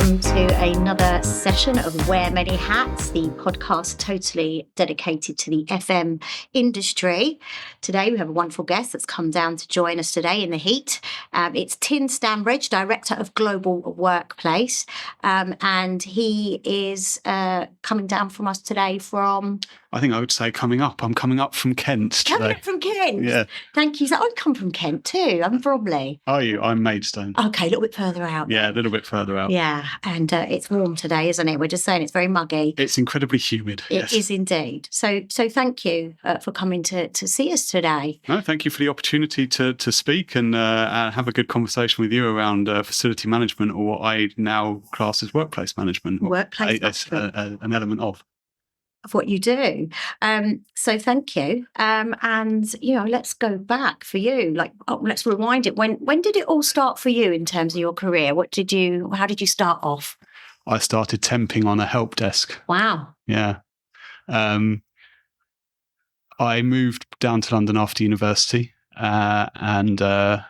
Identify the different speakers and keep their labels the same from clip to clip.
Speaker 1: welcome to another session of Wear Many Hats, the podcast totally dedicated to the FM industry. Today we have a wonderful guest that's come down to join us today in the heat. It's Tim Stanbridge, Director of Global Workplace, and he is coming down from us today from...
Speaker 2: I think I would say coming up. I'm coming up from Kent today.
Speaker 1: Coming up from Kent?
Speaker 2: Yeah.
Speaker 1: Thank you. So I come from Kent too. I'm Bromley.
Speaker 2: Are you? I'm Maidstone.
Speaker 1: Okay, a little bit further out.
Speaker 2: Yeah, a little bit further out.
Speaker 1: Yeah, and it's warm today, isn't it? We're just saying it's very muggy.
Speaker 2: It's incredibly humid.
Speaker 1: It is indeed. So thank you for coming to see us today.
Speaker 2: No, thank you for the opportunity to speak and have a good conversation with you around facility management, or what I now class as workplace management.
Speaker 1: Workplace management.
Speaker 2: An element of
Speaker 1: what you do. So thank you. And, let's go back for you. Let's rewind it. When did it all start for you in terms of your career? How did you start off?
Speaker 2: I started temping on a help desk.
Speaker 1: Wow.
Speaker 2: Yeah. I moved down to London after university, and a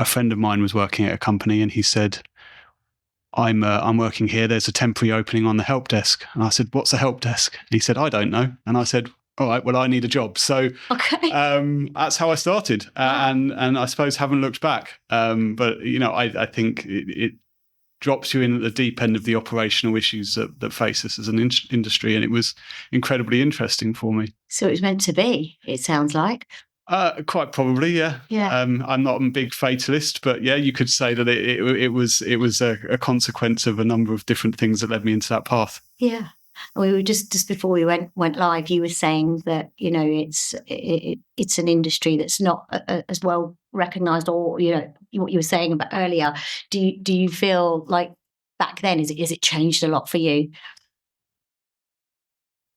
Speaker 2: friend of mine was working at a company, and he said, I'm working here. There's a temporary opening on the help desk. And I said, what's a help desk? And he said, I don't know. And I said, all right, well, I need a job. So that's how I started. And I suppose haven't looked back. But, I think it drops you in at the deep end of the operational issues that face us as an industry. And it was incredibly interesting for me.
Speaker 1: So it was meant to be, it sounds like.
Speaker 2: Quite probably, yeah. I'm not a big fatalist, but yeah, you could say that it was a consequence of a number of different things that led me into that path.
Speaker 1: Yeah, we were just before we went live, you were saying that it's an industry that's not as well recognised, or what you were saying about earlier. Do you feel like back then is it changed a lot for you?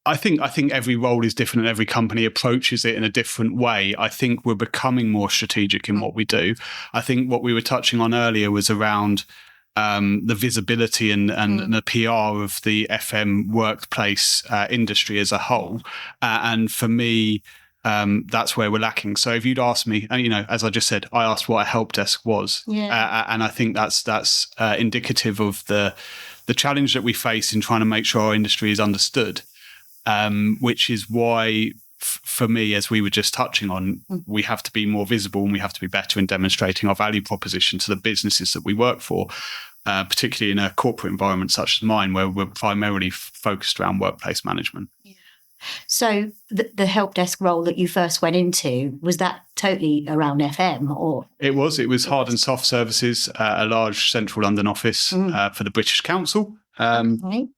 Speaker 2: I think every role is different and every company approaches it in a different way. I think we're becoming more strategic in what we do. I think what we were touching on earlier was around the visibility and the PR of the FM workplace industry as a whole. And for me, that's where we're lacking. So if you'd asked me, as I just said, I asked what a help desk was. Yeah. And I think that's indicative of the challenge that we face in trying to make sure our industry is understood. Which is why, for me, as we were just touching on, we have to be more visible and we have to be better in demonstrating our value proposition to the businesses that we work for, particularly in a corporate environment such as mine, where we're primarily focused around workplace management. Yeah.
Speaker 1: So the help desk role that you first went into, was that totally around FM? Or
Speaker 2: It was hard and soft services, a large central London office for the British Council.
Speaker 1: Right.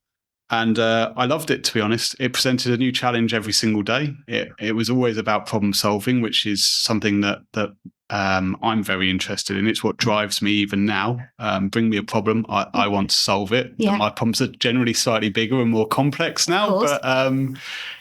Speaker 2: And I loved it, to be honest. It presented a new challenge every single day. It was always about problem solving, which is something that I'm very interested in. It's what drives me even now. Bring me a problem, I want to solve it. Yeah. My problems are generally slightly bigger and more complex now, but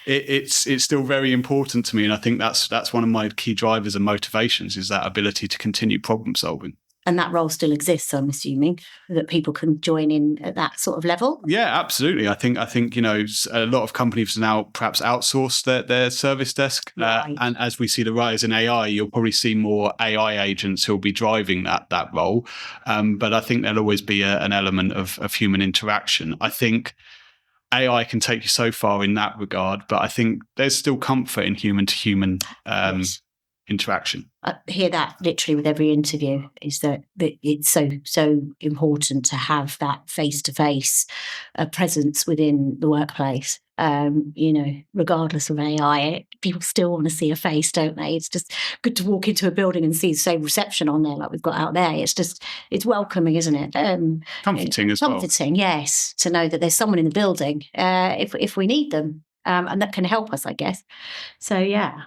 Speaker 2: it's still very important to me. And I think that's one of my key drivers and motivations, is that ability to continue problem solving.
Speaker 1: And that role still exists, I'm assuming, that people can join in at that sort of level?
Speaker 2: Yeah, absolutely. I think a lot of companies now perhaps outsource their service desk. Right. And as we see the rise in AI, you'll probably see more AI agents who'll be driving that role. But I think there'll always be an element of human interaction. I think AI can take you so far in that regard, but I think there's still comfort in human-to-human interaction.
Speaker 1: I hear that literally with every interview, is that it's so important to have that face-to-face presence within the workplace. Regardless of AI, people still want to see a face, don't they? It's just good to walk into a building and see the same reception on there like we've got out there. It's welcoming, isn't it?
Speaker 2: Comforting as well.
Speaker 1: Comforting, yes, to know that there's someone in the building if we need them, and that can help us, I guess. So yeah.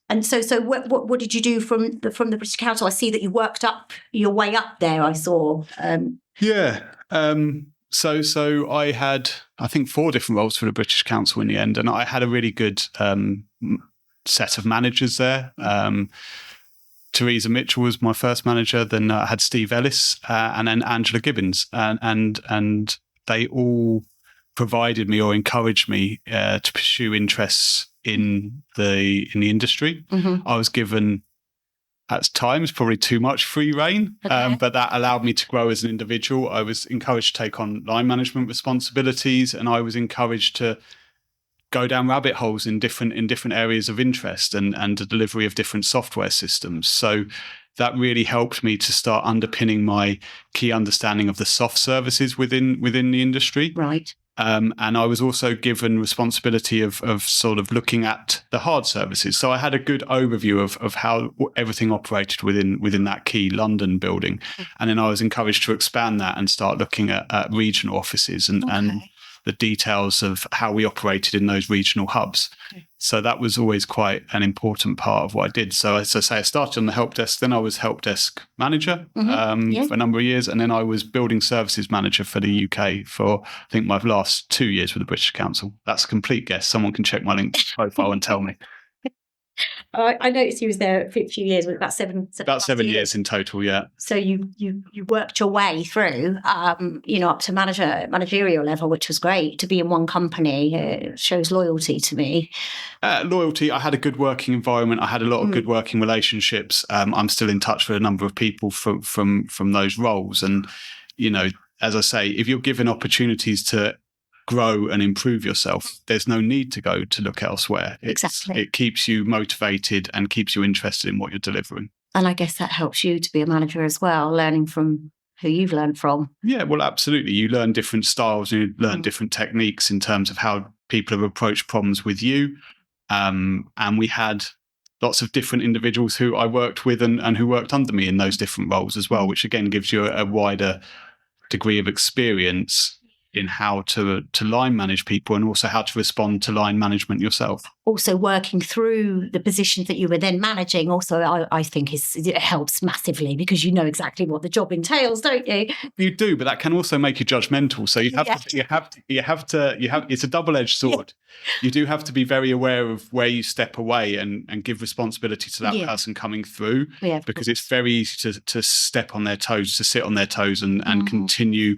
Speaker 1: And so what did you do from the British Council? I see that you worked up your way up there, I saw.
Speaker 2: So I had, I think, 4 different roles for the British Council in the end, and I had a really good set of managers there. Theresa Mitchell was my first manager. Then I had Steve Ellis, and then Angela Gibbons, and they all provided me or encouraged me to pursue interests in the industry. Mm-hmm. I was given at times probably too much free rein, but that allowed me to grow as an individual. I was encouraged to take on line management responsibilities, and I was encouraged to go down rabbit holes in different areas of interest and the delivery of different software systems. So that really helped me to start underpinning my key understanding of the soft services within the industry.
Speaker 1: Right.
Speaker 2: And I was also given responsibility of sort of looking at the hard services. So I had a good overview of how everything operated within that key London building. And then I was encouraged to expand that and start looking at regional offices and the details of how we operated in those regional hubs. So that was always quite an important part of what I did. So as I say, I started on the help desk, then I was help desk manager for a number of years, and then I was building services manager for the UK for, I think, my last 2 years with the British Council. That's a complete guess. Someone can check my LinkedIn profile and tell me.
Speaker 1: I noticed you was there for a few years, about seven
Speaker 2: years in total, yeah.
Speaker 1: So you worked your way through, up to managerial level, which was great. To be in one company shows loyalty to me.
Speaker 2: Loyalty. I had a good working environment. I had a lot of good working relationships. I'm still in touch with a number of people from those roles, and as I say, if you're given opportunities to grow and improve yourself, there's no need to go to look elsewhere.
Speaker 1: Exactly.
Speaker 2: It keeps you motivated and keeps you interested in what you're delivering.
Speaker 1: And I guess that helps you to be a manager as well, learning from who you've learned from.
Speaker 2: Yeah, well, absolutely. You learn different styles and you learn different techniques in terms of how people have approached problems with you. And we had lots of different individuals who I worked with and who worked under me in those different roles as well, which again gives you a wider degree of experience in how to line manage people and also how to respond to line management yourself.
Speaker 1: Also working through the positions that you were then managing also I think it helps massively because you know exactly what the job entails, don't you? You
Speaker 2: do, but that can also make you judgmental. So you have to it's a double-edged sword. You do have to be very aware of where you step away and give responsibility to that person coming through, because it's very easy to step on their toes, to sit on their toes and continue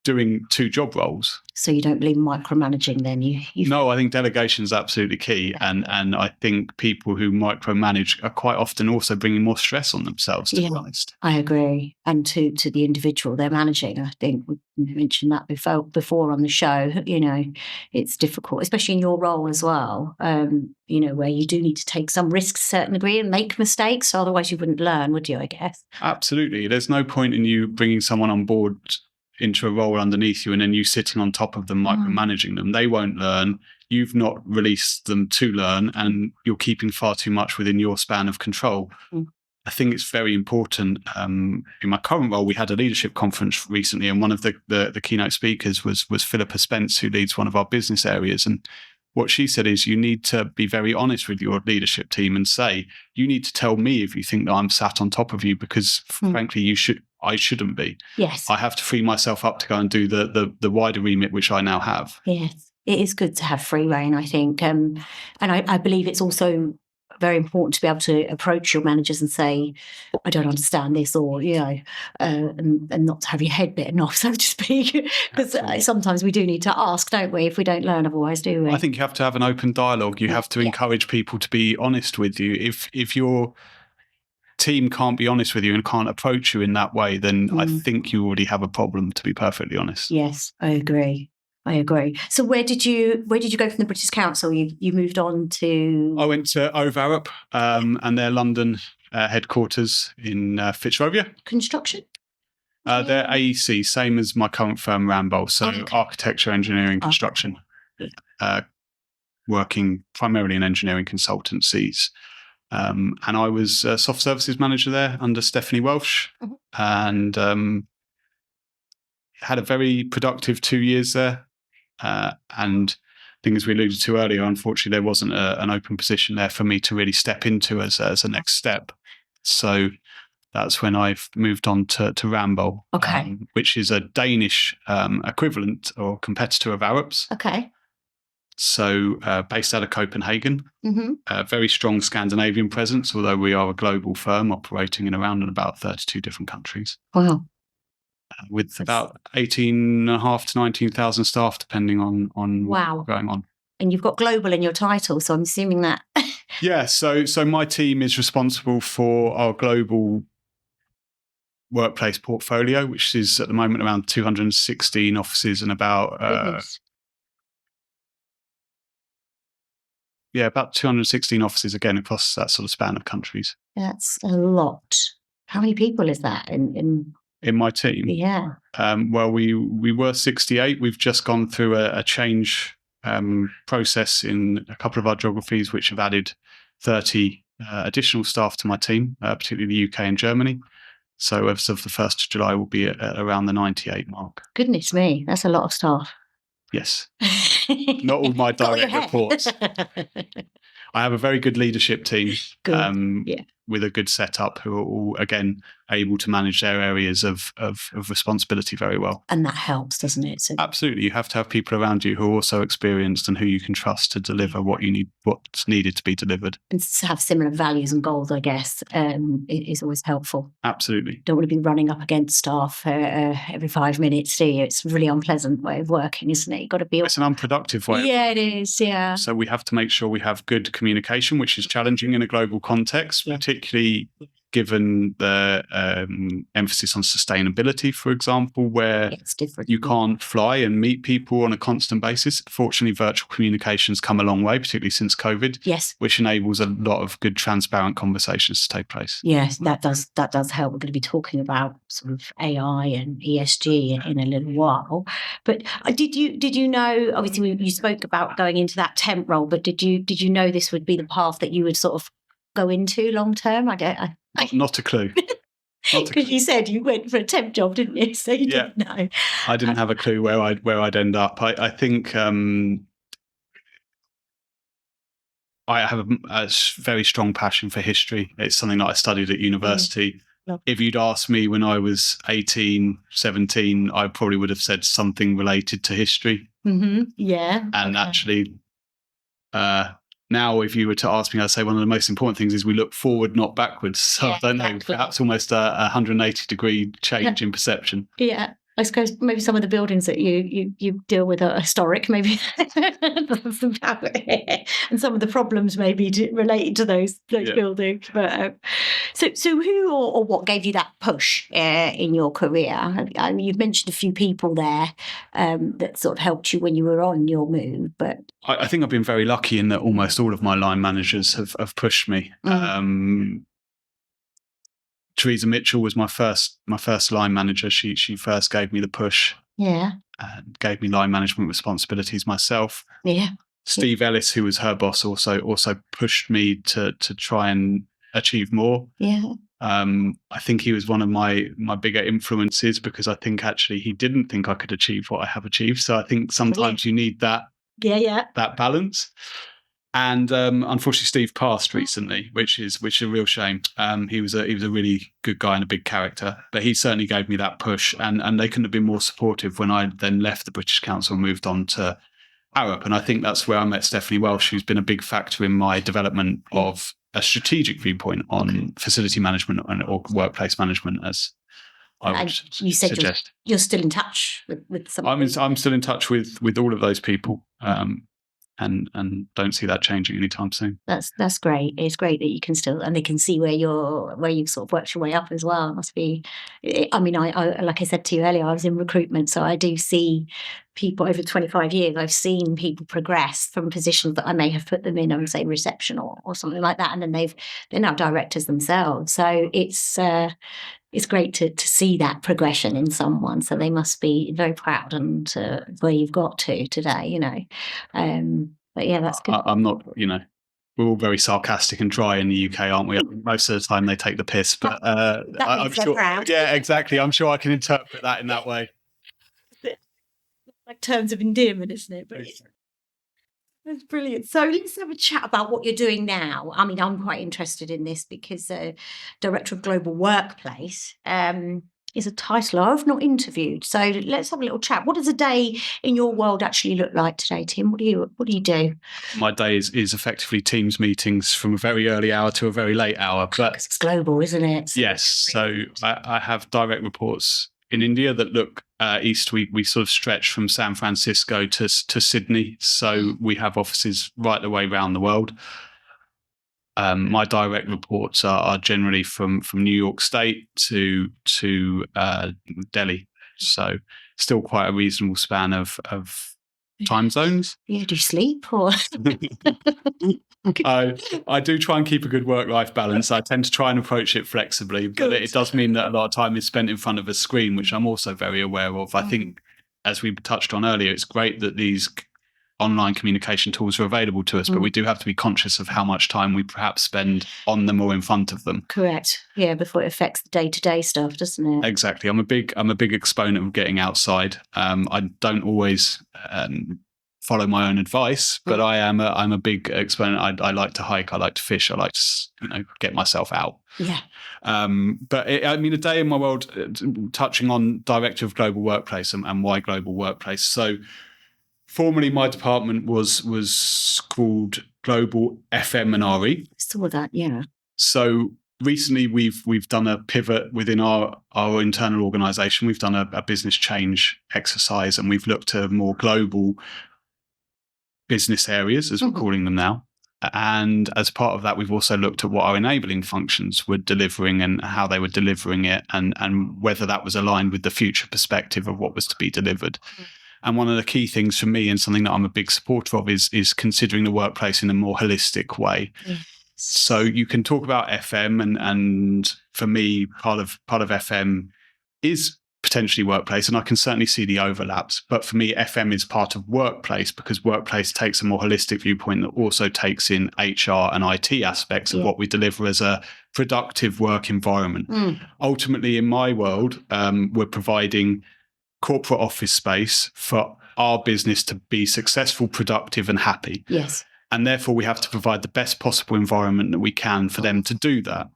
Speaker 2: doing two job roles.
Speaker 1: So you don't believe micromanaging then?
Speaker 2: No, I think delegation is absolutely key. And I think people who micromanage are quite often also bringing more stress on themselves, to be honest.
Speaker 1: I agree. And to the individual they're managing, I think we mentioned that before on the show, it's difficult, especially in your role as well, where you do need to take some risks to a certain degree and make mistakes. So otherwise you wouldn't learn, would you, I guess?
Speaker 2: Absolutely. There's no point in you bringing someone on board into a role underneath you and then you sitting on top of them micromanaging them. They won't learn. You've not released them to learn and you're keeping far too much within your span of control. I think it's very important. In my current role, we had a leadership conference recently, and one of the keynote speakers was Philippa Spence, who leads one of our business areas. And what she said is you need to be very honest with your leadership team and say, you need to tell me if you think that I'm sat on top of you, because frankly, I shouldn't be.
Speaker 1: Yes.
Speaker 2: I have to free myself up to go and do the wider remit, which I now have.
Speaker 1: Yes. It is good to have free rein, I think. And I believe it's also very important to be able to approach your managers and say, I don't understand this, or, and not to have your head bitten off, so to speak. Because sometimes we do need to ask, don't we, if we don't learn otherwise, do we?
Speaker 2: I think you have to have an open dialogue. You have to encourage people to be honest with you. If your team can't be honest with you and can't approach you in that way, then I think you already have a problem, to be perfectly honest.
Speaker 1: Yes, I agree. So where did you go from the British Council? You moved on to?
Speaker 2: I went to Arup and their London headquarters in Fitzrovia.
Speaker 1: Construction?
Speaker 2: They're AEC, same as my current firm, Ramboll. So architecture, engineering, construction, working primarily in engineering consultancies. And I was a soft services manager there under Stephanie Welsh, and had a very productive 2 years there. And I think, as we alluded to earlier, unfortunately, there wasn't an open position there for me to really step into as a next step. So that's when I've moved on to Ramboll, which is a Danish equivalent or competitor of Arup's.
Speaker 1: Okay.
Speaker 2: So based out of Copenhagen, very strong Scandinavian presence, although we are a global firm operating in around and about 32 different countries.
Speaker 1: Wow.
Speaker 2: With about 18,500 to 19,000 staff, depending on what's going on.
Speaker 1: And you've got global in your title, so I'm assuming that
Speaker 2: Yeah, so my team is responsible for our global workplace portfolio, which is at the moment around 216 offices and about about 216 offices again across that sort of span of countries.
Speaker 1: That's a lot. How many people is that in
Speaker 2: my team?
Speaker 1: Yeah.
Speaker 2: Well, we were 68. We've just gone through a change process in a couple of our geographies, which have added 30 additional staff to my team, particularly the UK and Germany. So as of the 1st of July, we'll be at around the 98 mark.
Speaker 1: Goodness me, that's a lot of staff.
Speaker 2: Yes. Not all my direct reports. I have a very good leadership team.
Speaker 1: Good.
Speaker 2: With a good setup, who are all, again, able to manage their areas of responsibility very well.
Speaker 1: And that helps, doesn't it? So
Speaker 2: absolutely. You have to have people around you who are also experienced and who you can trust to deliver what's needed to be delivered.
Speaker 1: And to have similar values and goals, I guess, is always helpful.
Speaker 2: Absolutely.
Speaker 1: Don't want to be running up against staff every 5 minutes, do you? It's a really unpleasant way of working, isn't it? You've got to be...
Speaker 2: It's an unproductive way.
Speaker 1: Yeah, it is, yeah.
Speaker 2: So we have to make sure we have good communication, which is challenging in a global context, particularly given the emphasis on sustainability, for example, where you can't fly and meet people on a constant basis. Fortunately, virtual communications come a long way, particularly since COVID, which enables a lot of good, transparent conversations to take place.
Speaker 1: Yes, that does help. We're going to be talking about sort of AI and ESG in a little while. But did you know? Obviously, you spoke about going into that temp role, but did you know this would be the path that you would sort of go into long term?
Speaker 2: Not a clue.
Speaker 1: Because you said you went for a temp job, didn't you? So you didn't know.
Speaker 2: I didn't have a clue where I'd end up. I think I have a very strong passion for history. It's something that I studied at university. If you'd asked me when I was 18, 17, I probably would have said something related to history.
Speaker 1: Mm-hmm. Yeah.
Speaker 2: And actually, now, if you were to ask me, I'd say one of the most important things is we look forward, not backwards. So I don't know, perhaps almost a 180-degry change in perception.
Speaker 1: Yeah. I suppose maybe some of the buildings that you deal with are historic, maybe, and some of the problems maybe related to those buildings. But so who or what gave you that push in your career? You've mentioned a few people there that sort of helped you when you were on your move. But
Speaker 2: I think I've been very lucky in that almost all of my line managers have pushed me. Teresa Mitchell was my first line manager. She first gave me the push.
Speaker 1: Yeah.
Speaker 2: And gave me line management responsibilities myself.
Speaker 1: Yeah.
Speaker 2: Steve Ellis, who was her boss, also pushed me to try and achieve more.
Speaker 1: Yeah.
Speaker 2: I think he was one of my bigger influences because I think actually he didn't think I could achieve what I have achieved. So I think sometimes you need that that balance. And unfortunately, Steve passed recently, which is a real shame. He was a really good guy and a big character, but he certainly gave me that push. And they couldn't have been more supportive when I then left the British Council and moved on to Arup. And I think that's where I met Stephanie Welsh, who's been a big factor in my development of a strategic viewpoint on facility management or workplace management, as I would suggest.
Speaker 1: You're still in touch with some.
Speaker 2: I'm still in touch with all of those people. And don't see that changing anytime soon.
Speaker 1: That's great. It's great that you can still, and they can see where you've sort of worked your way up as well. It must be. I mean, I like I said to you earlier, I was in recruitment, so I do see people over 25 years. I've seen people progress from positions that I may have put them in, I would say reception or something like that, and then they're now directors themselves. So it's great to see that progression in someone. So they must be very proud and where you've got to today, But yeah, that's good.
Speaker 2: I'm not, we're all very sarcastic and dry in the UK, aren't we? Most of the time they take the piss, but I'm sure.
Speaker 1: Proud.
Speaker 2: Yeah, exactly. I'm sure I can interpret that in that way.
Speaker 1: Like terms of endearment, isn't it? But that's brilliant. So let's have a chat about what you're doing now. I mean, I'm quite interested in this because Director of Global Workplace is a title I've not interviewed. So let's have a little chat. What does a day in your world actually look like today, Tim? What do you do?
Speaker 2: My day is effectively Teams meetings from a very early hour to a very late hour. But
Speaker 1: because it's global, isn't it?
Speaker 2: Yes. So I have direct reports in India that look east. We sort of stretch from San Francisco to Sydney. So we have offices right the way around the world. My direct reports are generally from New York State to Delhi, so still quite a reasonable span of time zones.
Speaker 1: Yeah, do you sleep or?
Speaker 2: I do try and keep a good work-life balance. I tend to try and approach it flexibly, but it does mean that a lot of time is spent in front of a screen, which I'm also very aware of. I think, as we touched on earlier, it's great that these online communication tools are available to us, but we do have to be conscious of how much time we perhaps spend on them or in front of them.
Speaker 1: Correct. Yeah, before it affects the day-to-day stuff, doesn't it?
Speaker 2: Exactly. I'm a big exponent of getting outside. I don't always follow my own advice, but I'm a big exponent. I like to hike. I like to fish. I like to get myself out.
Speaker 1: Yeah.
Speaker 2: But a day in my world, touching on Director of Global Workplace and why Global Workplace. So formerly my department was called Global FM and RE.
Speaker 1: Saw that, yeah.
Speaker 2: So recently we've done a pivot within our internal organisation. We've done a business change exercise, and we've looked at more global business areas, as we're calling them now. And as part of that, we've also looked at what our enabling functions were delivering and how they were delivering it, and whether that was aligned with the future perspective of what was to be delivered. And one of the key things for me, and something that I'm a big supporter of, is considering the workplace in a more holistic way. Yes. So you can talk about FM, and for me, part of FM is potentially workplace, and I can certainly see the overlaps. But for me, FM is part of workplace, because workplace takes a more holistic viewpoint that also takes in HR and IT aspects of what we deliver as a productive work environment. Ultimately, in my world, we're providing corporate office space for our business to be successful, productive, and happy.
Speaker 1: Yes.
Speaker 2: And therefore, we have to provide the best possible environment that we can for them to do that.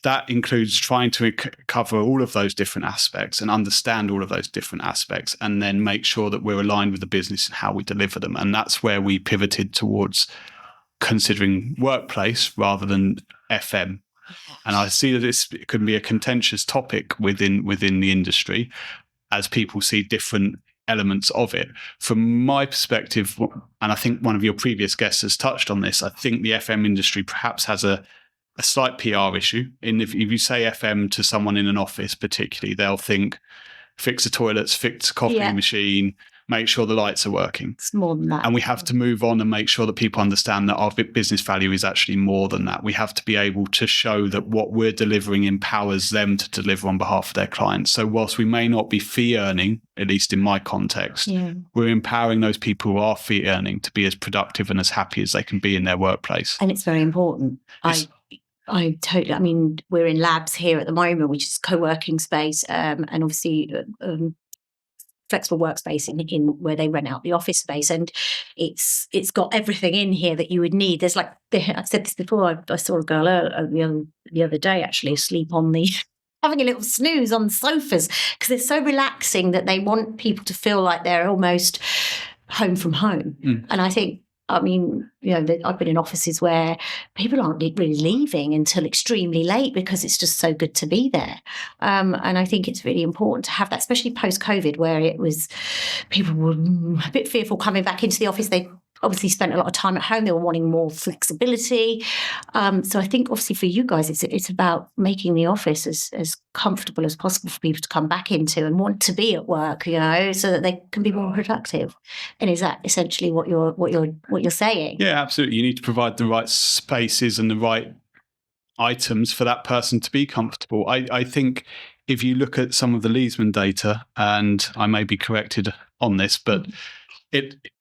Speaker 2: That includes trying to cover all of those different aspects and understand all of those different aspects, and then make sure that we're aligned with the business and how we deliver them. And that's where we pivoted towards considering workplace rather than FM. And I see that this could be a contentious topic within the industry, as people see different elements of it. From my perspective, and I think one of your previous guests has touched on this, I think the FM industry perhaps has a slight PR issue. If you say FM to someone in an office particularly, they'll think fix the toilets, fix the coffee machine, make sure the lights are working.
Speaker 1: It's more than that.
Speaker 2: And we have to move on and make sure that people understand that our business value is actually more than that. We have to be able to show that what we're delivering empowers them to deliver on behalf of their clients. So whilst we may not be fee earning, at least in my context, we're empowering those people who are fee earning to be as productive and as happy as they can be in their workplace.
Speaker 1: And it's very important. I totally, we're in labs here at the moment, which is co-working space, and obviously flexible workspace in where they rent out the office space, and it's got everything in here that you would need. There's I've said this before. I saw a girl the other day actually asleep on the having a little snooze on the sofas, because they're so relaxing that they want people to feel like they're almost home from home. And I think, I've been in offices where people aren't really leaving until extremely late because it's just so good to be there. And I think it's really important to have that, especially post-COVID, where people were a bit fearful coming back into the office. They obviously spent a lot of time at home. They were wanting more flexibility. So I think obviously for you guys, it's about making the office as comfortable as possible for people to come back into and want to be at work, so that they can be more productive. And is that essentially what you're saying?
Speaker 2: Yeah, absolutely. You need to provide the right spaces and the right items for that person to be comfortable. I think if you look at some of the Leesman data, and I may be corrected on this, but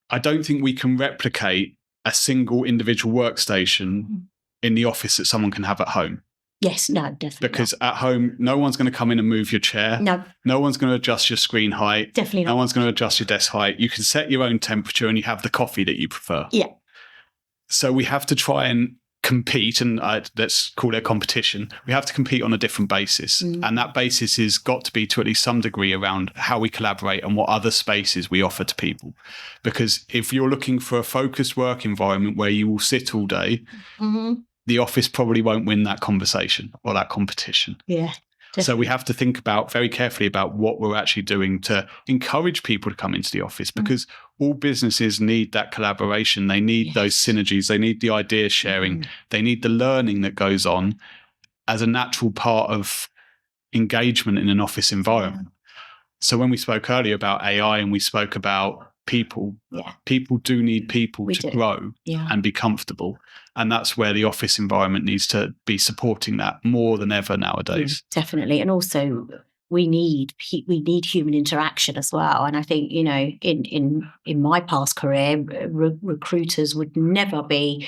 Speaker 2: I don't think we can replicate a single individual workstation in the office that someone can have at home.
Speaker 1: Yes, no, definitely.
Speaker 2: Because at home, no one's going to come in and move your chair.
Speaker 1: No.
Speaker 2: No one's going to adjust your screen height.
Speaker 1: Definitely not.
Speaker 2: No one's going to adjust your desk height. You can set your own temperature and you have the coffee that you prefer.
Speaker 1: Yeah.
Speaker 2: So we have to try and compete, and let's call it a competition. We have to compete on a different basis. And that basis has got to be to at least some degree around how we collaborate and what other spaces we offer to people. Because if you're looking for a focused work environment where you will sit all day, the office probably won't win that conversation or that competition.
Speaker 1: Yeah. Definitely.
Speaker 2: So we have to think very carefully about what we're actually doing to encourage people to come into the office, because all businesses need that collaboration. They need those synergies. They need the idea sharing. They need the learning that goes on as a natural part of engagement in an office environment. So when we spoke earlier about AI and we spoke about people do need people to grow and be comfortable. And that's where the office environment needs to be supporting that more than ever nowadays.
Speaker 1: Definitely. And also we need human interaction as well. And I think, you know, in my past career, recruiters would never be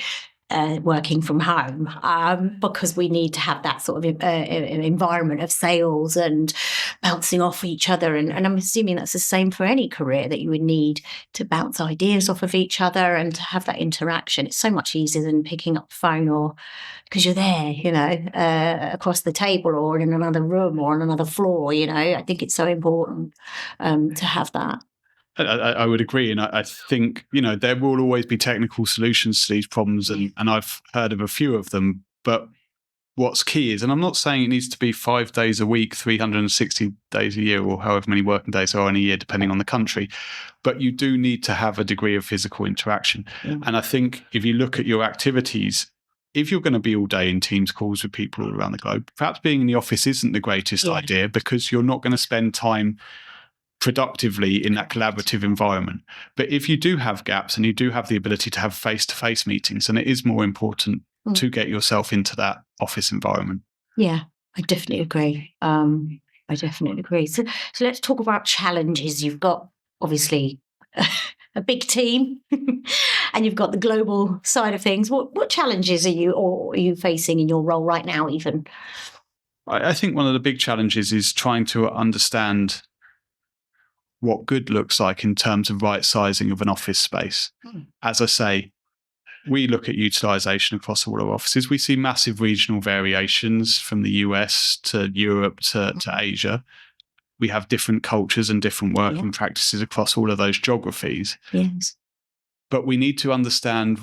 Speaker 1: working from home because we need to have that sort of environment of sales and bouncing off each other. And I'm assuming that's the same for any career, that you would need to bounce ideas off of each other and to have that interaction. It's so much easier than picking up the phone, or because you're there, you know, across the table or in another room or on another floor. You know, I think it's so important to have that.
Speaker 2: I would agree. And I think, you know, there will always be technical solutions to these problems. And I've heard of a few of them. But what's key is, and I'm not saying it needs to be 5 days a week, 360 days a year, or however many working days there are in a year, depending on the country. But you do need to have a degree of physical interaction. And I think if you look at your activities, if you're going to be all day in Teams calls with people all around the globe, perhaps being in the office isn't the greatest idea, because you're not going to spend time productively in that collaborative environment. But if you do have gaps and you do have the ability to have face-to-face meetings, then it is more important to get yourself into that office environment.
Speaker 1: Yeah, I definitely agree. So let's talk about challenges. You've got obviously a big team and you've got the global side of things. What challenges are you facing in your role right now even?
Speaker 2: I think one of the big challenges is trying to understand what good looks like in terms of right sizing of an office space. As I say, we look at utilization across all our offices. We see massive regional variations from the US to Europe to Asia. We have different cultures and different working practices across all of those geographies.
Speaker 1: Yes.
Speaker 2: But we need to understand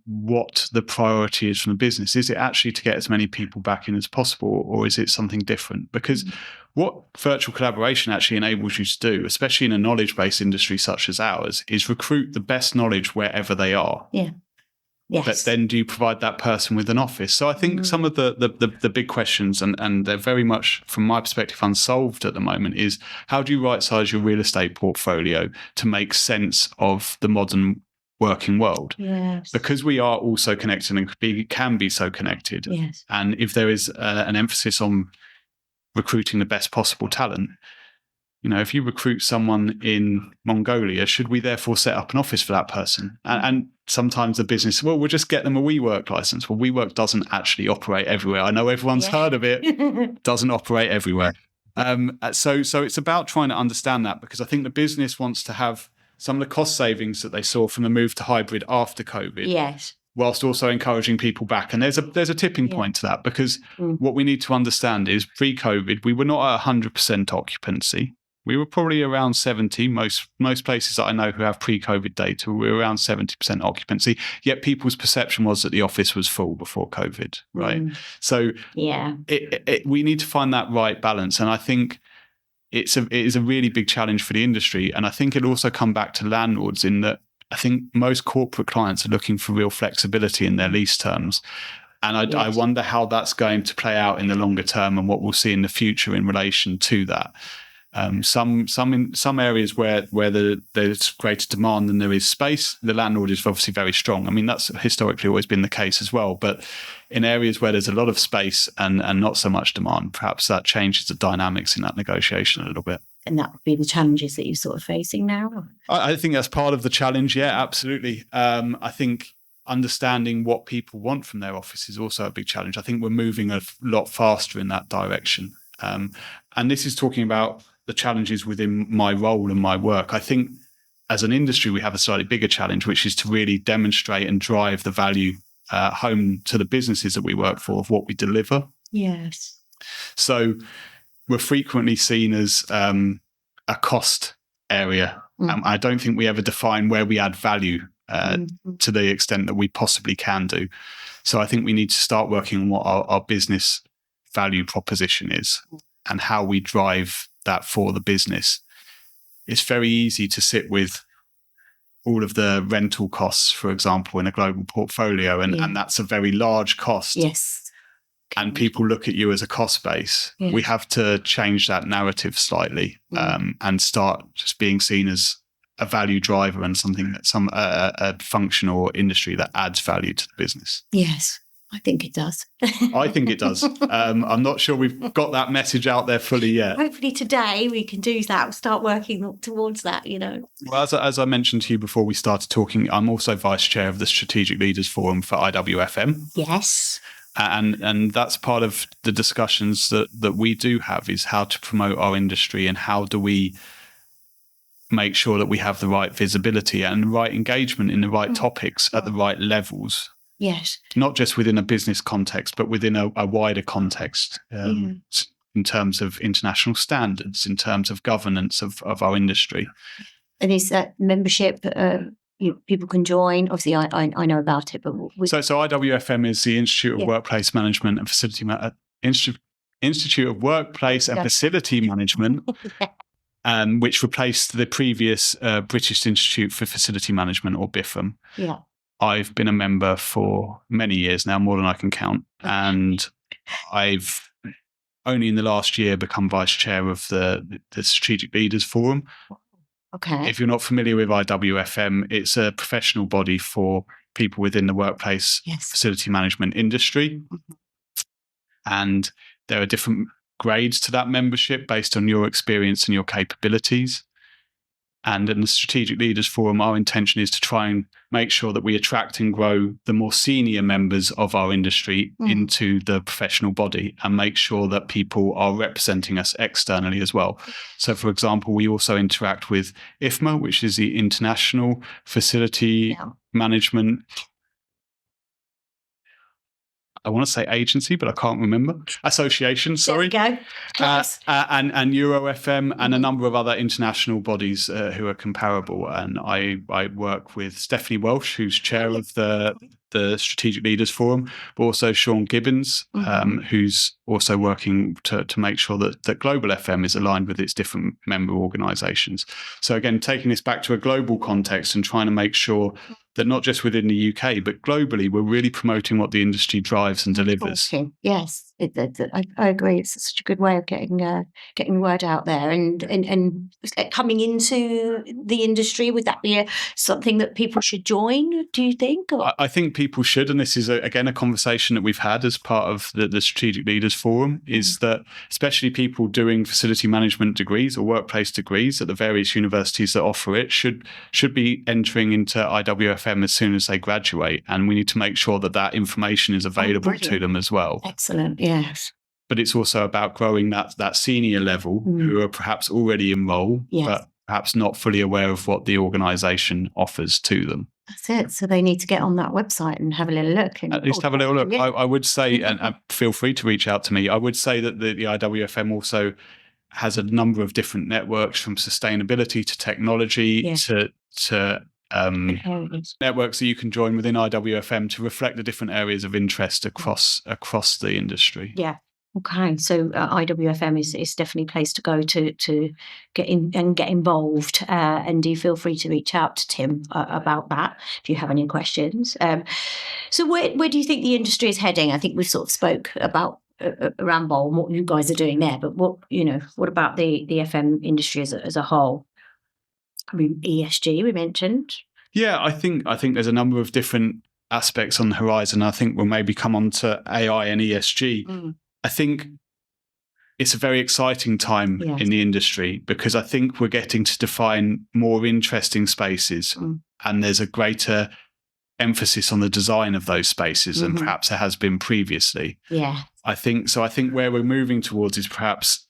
Speaker 2: what the priority is from the business. Is it actually to get as many people back in as possible, or is it something different? Because what virtual collaboration actually enables you to do, especially in a knowledge-based industry such as ours, is recruit the best knowledge wherever they are.
Speaker 1: Yeah. Yes.
Speaker 2: But then do you provide that person with an office? So I think some of the big questions, and they're very much, from my perspective, unsolved at the moment, is how do you right-size your real estate portfolio to make sense of the modern working world?
Speaker 1: Yes.
Speaker 2: Because we are also connected and can be so connected.
Speaker 1: Yes.
Speaker 2: And if there is an emphasis on recruiting the best possible talent, you know, if you recruit someone in Mongolia, should we therefore set up an office for that person? And sometimes the business, well, we'll just get them a WeWork license. Well, WeWork doesn't actually operate everywhere. I know everyone's heard of it, doesn't operate everywhere. So it's about trying to understand that, because I think the business wants to have some of the cost savings that they saw from the move to hybrid after COVID.
Speaker 1: Yes.
Speaker 2: Whilst also encouraging people back. And there's a tipping point to that, because what we need to understand is pre-COVID, we were not at 100% occupancy. We were probably around 70. Most places that I know who have pre-COVID data, we were around 70% occupancy. Yet people's perception was that the office was full before COVID, right? So we need to find that right balance. And I think it is a really big challenge for the industry. And I think it'll also come back to landlords, in that I think most corporate clients are looking for real flexibility in their lease terms. And I wonder how that's going to play out in the longer term, and what we'll see in the future in relation to that. Some areas where there's greater demand than there is space, the landlord is obviously very strong. I mean, that's historically always been the case as well. But in areas where there's a lot of space and not so much demand, perhaps that changes the dynamics in that negotiation a little bit.
Speaker 1: And that would be the challenges that you're sort of facing now?
Speaker 2: I think that's part of the challenge. Yeah, absolutely. I think understanding what people want from their office is also a big challenge. I think we're moving a lot faster in that direction. And this is talking about the challenges within my role and my work. I think as an industry, we have a slightly bigger challenge, which is to really demonstrate and drive the value home to the businesses that we work for of what we deliver.
Speaker 1: Yes.
Speaker 2: So we're frequently seen as a cost area. I don't think we ever define where we add value to the extent that we possibly can do. So I think we need to start working on what our business value proposition is and how we drive that for the business. It's very easy to sit with all of the rental costs, for example, in a global portfolio, and that's a very large cost.
Speaker 1: Yes.
Speaker 2: And people look at you as a cost base.
Speaker 1: Yes.
Speaker 2: We have to change that narrative slightly, and start just being seen as a value driver and something that a function or industry that adds value to the business.
Speaker 1: Yes, I think it does.
Speaker 2: I think it does. I'm not sure we've got that message out there fully yet.
Speaker 1: Hopefully today we can do that, start working towards that,
Speaker 2: Well, as I mentioned to you before we started talking, I'm also vice chair of the Strategic Leaders Forum for IWFM.
Speaker 1: Yes.
Speaker 2: And that's part of the discussions that we do have, is how to promote our industry and how do we make sure that we have the right visibility and the right engagement in the right topics at the right levels.
Speaker 1: Yes.
Speaker 2: Not just within a business context, but within a wider context, in terms of international standards, in terms of governance of our industry.
Speaker 1: And is that membership, people can join? Obviously, I know about it, but...
Speaker 2: So IWFM is the Institute of Workplace Management and Facility Institute of Workplace and Facility Management, which replaced the previous British Institute for Facility Management, or BIFM.
Speaker 1: Yeah. I've
Speaker 2: been a member for many years now, more than I can count, and I've only in the last year become vice chair of the Strategic Leaders Forum.
Speaker 1: Okay.
Speaker 2: If you're not familiar with IWFM, it's a professional body for people within the workplace facility management industry. Mm-hmm. And there are different grades to that membership based on your experience and your capabilities. And in the Strategic Leaders Forum, our intention is to try and make sure that we attract and grow the more senior members of our industry into the professional body, and make sure that people are representing us externally as well. So, for example, we also interact with IFMA, which is the International Facility Management, I want to say agency, but I can't remember. Association, sorry.
Speaker 1: There we go.
Speaker 2: And EuroFM and a number of other international bodies who are comparable. And I work with Stephanie Welsh, who's chair of the Strategic Leaders Forum, but also Sean Gibbons, who's also working to make sure that Global FM is aligned with its different member organisations. So again, taking this back to a global context and trying to make sure that not just within the UK, but globally, we're really promoting what the industry drives and delivers.
Speaker 1: Yes, I agree. It's such a good way of getting the word out there, and coming into the industry. Would that be something that people should join, do you think? Or?
Speaker 2: I think people should, and this is again a conversation that we've had as part of the Strategic Leaders Forum, is that especially people doing facility management degrees or workplace degrees at the various universities that offer it should be entering into IWFM as soon as they graduate, and we need to make sure that information is available to them as well.
Speaker 1: Excellent, yes.
Speaker 2: But it's also about growing that senior level who are perhaps already enrolled, but perhaps not fully aware of what the organisation offers to them.
Speaker 1: That's it. So they need to get on that website and have a little look.
Speaker 2: At least have a little look. Yeah. I would say, and feel free to reach out to me, I would say that the IWFM also has a number of different networks, from sustainability to technology to networks that you can join within IWFM to reflect the different areas of interest across the industry.
Speaker 1: Yeah. Okay. So IWFM is definitely a place to go to get in and get involved. And do feel free to reach out to Tim about that if you have any questions. So where do you think the industry is heading? I think we've sort of spoke about Ramboll and what you guys are doing there, but what about the FM industry as a whole? I mean, ESG we mentioned.
Speaker 2: Yeah, I think there's a number of different aspects on the horizon. I think we'll maybe come on to AI and ESG. I think it's a very exciting time in the industry, because I think we're getting to define more interesting spaces, and there's a greater emphasis on the design of those spaces than perhaps there has been previously.
Speaker 1: Yeah.
Speaker 2: I think where we're moving towards is perhaps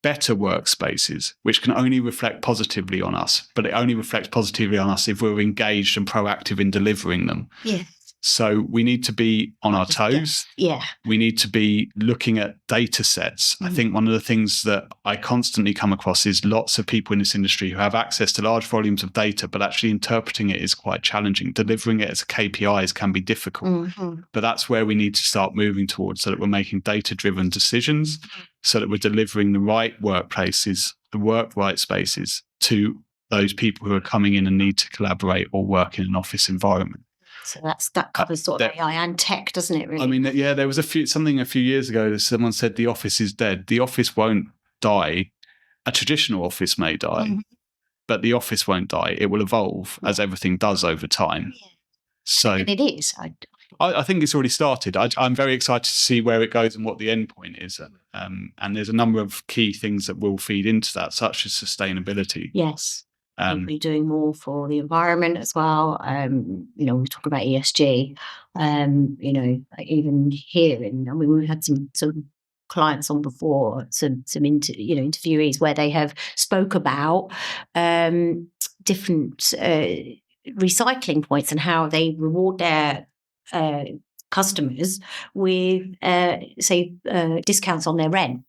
Speaker 2: better workspaces, which can only reflect positively on us, but it only reflects positively on us if we're engaged and proactive in delivering them.
Speaker 1: Yeah.
Speaker 2: So we need to be on our toes.
Speaker 1: Yeah.
Speaker 2: We need to be looking at data sets. I think one of the things that I constantly come across is lots of people in this industry who have access to large volumes of data, but actually interpreting it is quite challenging. Delivering it as KPIs can be difficult. But that's where we need to start moving towards, so that we're making data-driven decisions, so that we're delivering the right workplaces, the right spaces to those people who are coming in and need to collaborate or work in an office environment.
Speaker 1: So that covers sort of AI and tech, doesn't it, really?
Speaker 2: I mean, yeah, there was a few years ago that someone said the office is dead. The office won't die. A traditional office may die, but the office won't die. It will evolve as everything does over time.
Speaker 1: Yeah.
Speaker 2: So,
Speaker 1: and it is.
Speaker 2: I think it's already started. I'm very excited to see where it goes and what the end point is. And there's a number of key things that will feed into that, such as sustainability.
Speaker 1: Yes. Hopefully doing more for the environment as well. We talk about ESG. Even here, we've had some clients on before, some interviewees where they have spoke about different recycling points and how they reward their customers with discounts on their rent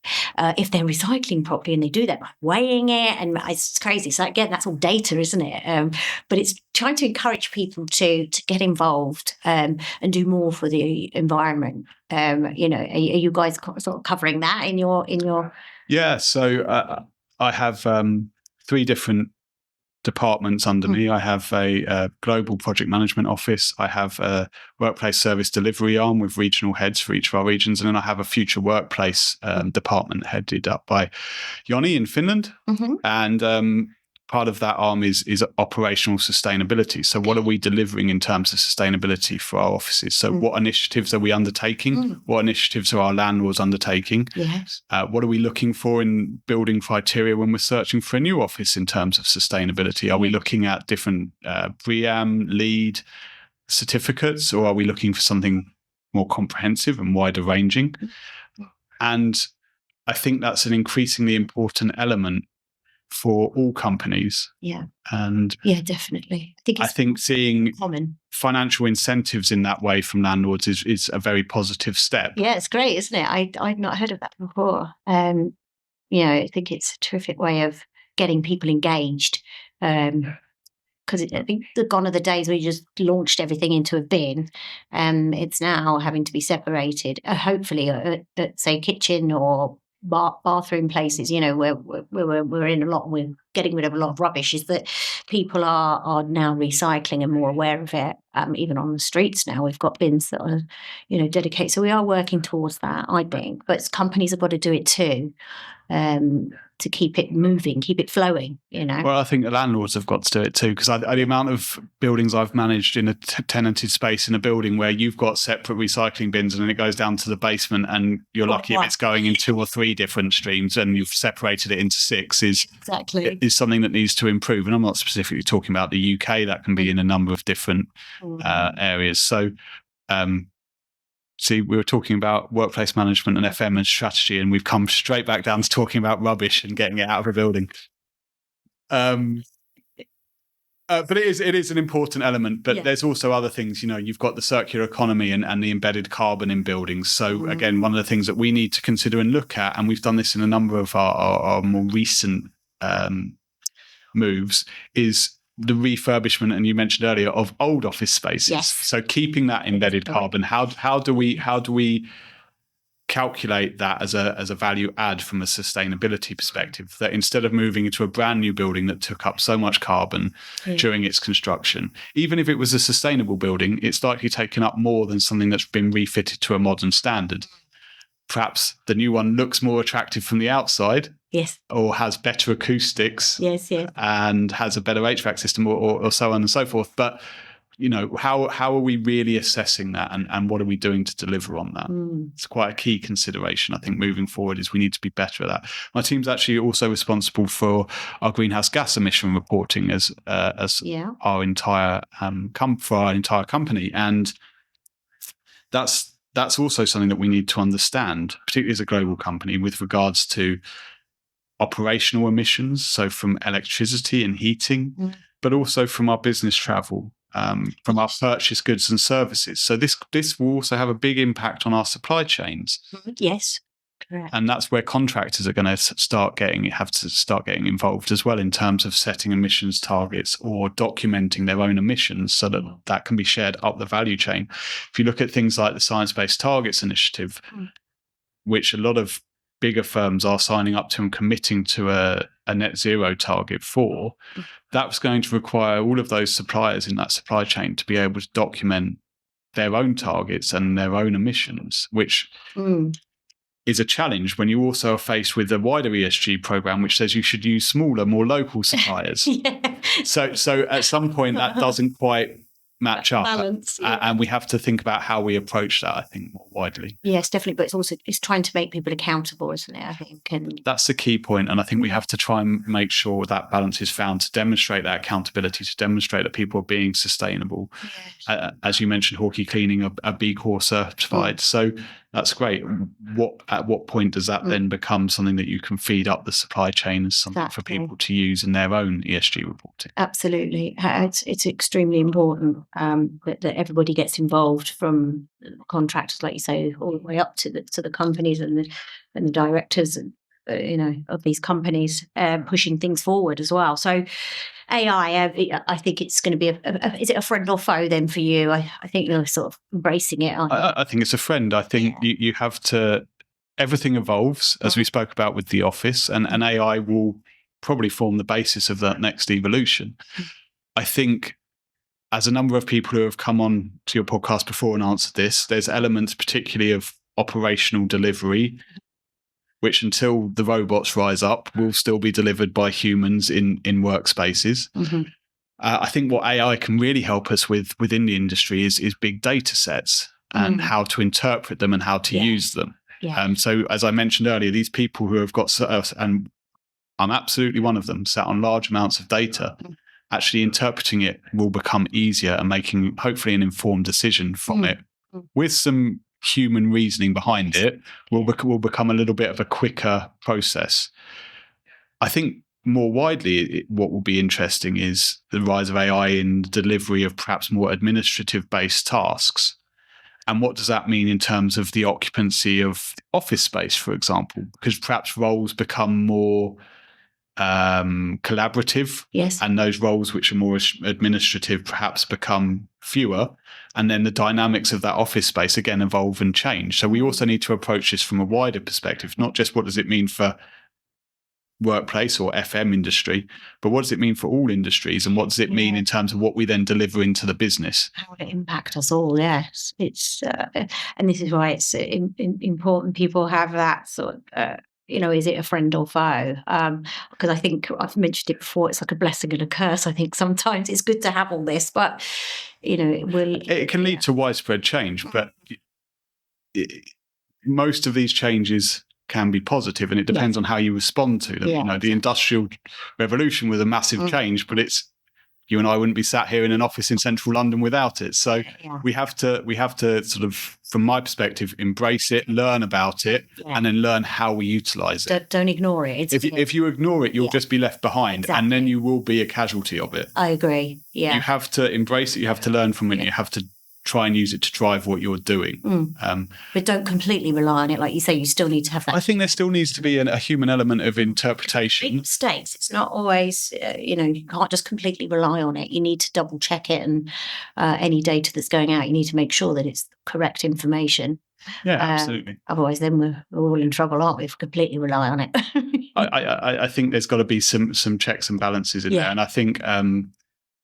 Speaker 1: if they're recycling properly, and they do that by weighing it, and it's crazy. So again, that's all data, isn't it? But it's trying to encourage people to get involved and do more for the environment. Are you guys sort of covering that in your?
Speaker 2: Yeah. So I have 3 different departments under me. I have a global project management office. I have a workplace service delivery arm with regional heads for each of our regions. And then I have a future workplace department headed up by Joni in Finland. And part of that arm is operational sustainability. So what are we delivering in terms of sustainability for our offices? So what initiatives are we undertaking? What initiatives are our landlords undertaking?
Speaker 1: Yes.
Speaker 2: What are we looking for in building criteria when we're searching for a new office in terms of sustainability? Are we looking at different BREEAM, LEED certificates, or are we looking for something more comprehensive and wider ranging? And I think that's an increasingly important element for all companies.
Speaker 1: Yeah.
Speaker 2: And
Speaker 1: yeah, definitely.
Speaker 2: I think seeing
Speaker 1: common
Speaker 2: financial incentives in that way from landlords is a very positive step.
Speaker 1: Yeah, it's great, isn't it? I'd not heard of that before. I think it's a terrific way of getting people engaged. Because I think gone are the days where you just launched everything into a bin. It's now having to be separated. Hopefully, at say kitchen or bathroom places, where we're in a lot, we're getting rid of a lot of rubbish, is that people are now recycling and more aware of it. Even on the streets now, we've got bins that are, dedicated. So we are working towards that, I think. But companies have got to do it too, to keep it moving, keep it flowing,
Speaker 2: Well, I think the landlords have got to do it too, because the amount of buildings I've managed in a tenanted space in a building where you've got separate recycling bins and then it goes down to the basement and you're lucky if it's going in 2 or 3 different streams and you've separated it into 6 is something that needs to improve. And I'm not specifically talking about the UK, that can be in a number of different areas. So, see, we were talking about workplace management and FM and strategy, and we've come straight back down to talking about rubbish and getting it out of a building. But it is an important element. But there's also other things. You've got the circular economy and the embedded carbon in buildings. So again, one of the things that we need to consider and look at, and we've done this in a number of our more recent moves, is the refurbishment, and you mentioned earlier, of old office spaces.
Speaker 1: Yes.
Speaker 2: So keeping that embedded carbon, how do we calculate that as a value add from a sustainability perspective, that instead of moving into a brand new building that took up so much carbon during its construction, even if it was a sustainable building, it's likely taken up more than something that's been refitted to a modern standard. Perhaps the new one looks more attractive from the outside, or has better acoustics, and has a better HVAC system, or so on and so forth. But how are we really assessing that, and what are we doing to deliver on that? It's quite a key consideration, I think, moving forward, is we need to be better at that. My team's actually also responsible for our greenhouse gas emission reporting as our entire for our entire company, and that's also something that we need to understand, particularly as a global company, with regards to operational emissions, so from electricity and heating, but also from our business travel, from our purchased goods and services. So this will also have a big impact on our supply chains.
Speaker 1: Yes, correct.
Speaker 2: And that's where contractors are going to have to start getting involved as well, in terms of setting emissions targets or documenting their own emissions, so that can be shared up the value chain. If you look at things like the Science Based Targets Initiative, which a lot of bigger firms are signing up to and committing to a a net zero target for, that was going to require all of those suppliers in that supply chain to be able to document their own targets and their own emissions, which is a challenge when you also are faced with a wider ESG program, which says you should use smaller, more local suppliers. So at some point that doesn't quite match up.
Speaker 1: Balance,
Speaker 2: and we have to think about how we approach that, I think, more widely.
Speaker 1: Yes, definitely. But it's trying to make people accountable, isn't it? I think. And
Speaker 2: that's the key point. And I think we have to try and make sure that balance is found to demonstrate that accountability, to demonstrate that people are being sustainable. Yes. As you mentioned, Hawkey Cleaning are B Corp certified. So that's great. At what point does that then become something that you can feed up the supply chain as something for people to use in their own ESG reporting?
Speaker 1: Absolutely. It's extremely important that everybody gets involved, from contractors, like you say, all the way up to the companies and the directors and of these companies, pushing things forward as well. So AI, I think it's going to be is it a friend or foe then for you? I think you're sort of embracing it, aren't you?
Speaker 2: I think it's a friend. I think you have to, everything evolves, as we spoke about with the office, and AI will probably form the basis of that next evolution. I think, as a number of people who have come on to your podcast before and answered this, there's elements particularly of operational delivery, which until the robots rise up will still be delivered by humans in workspaces. I think what AI can really help us with within the industry is big data sets and how to interpret them and how to use them. So as I mentioned earlier, these people who have got, and I'm absolutely one of them, sat on large amounts of data, actually interpreting it will become easier and making hopefully an informed decision from it with some human reasoning behind it will become a little bit of a quicker process. I think more widely, what will be interesting is the rise of AI in the delivery of perhaps more administrative-based tasks. And what does that mean in terms of the occupancy of office space, for example? Because perhaps roles become more collaborative, and those roles which are more administrative perhaps become fewer, and then the dynamics of that office space again evolve and change. So we also need to approach this from a wider perspective, not just what does it mean for workplace or FM industry, but what does it mean for all industries, and what does it mean in terms of what we then deliver into the business? How
Speaker 1: will it impact us all? Yes, it's and this is why it's important people have that sort of is it a friend or foe? Because I think I've mentioned it before, it's like a blessing and a curse. I think sometimes it's good to have all this, but
Speaker 2: it can lead to widespread change. But most of these changes can be positive, and it depends on how you respond to them. The Industrial Revolution was a massive change, but you and I wouldn't be sat here in an office in central London without it. So we have to sort of, from my perspective, embrace it, learn about it, and then learn how we utilize it.
Speaker 1: Don't ignore it.
Speaker 2: If you ignore it, you'll just be left behind, and then you will be a casualty of it.
Speaker 1: I agree. Yeah.
Speaker 2: You have to embrace it. You have to learn from it. You have to try and use it to drive what you're doing.
Speaker 1: But don't completely rely on it. Like you say, you still need to have that.
Speaker 2: I think there still needs to be a human element of interpretation.
Speaker 1: Big mistakes. It's not always, you can't just completely rely on it. You need to double check it, and any data that's going out, you need to make sure that it's correct information.
Speaker 2: Yeah, absolutely.
Speaker 1: Otherwise, then we're all in trouble, aren't we, if we completely rely on it?
Speaker 2: I think there's got to be some checks and balances in there. And I think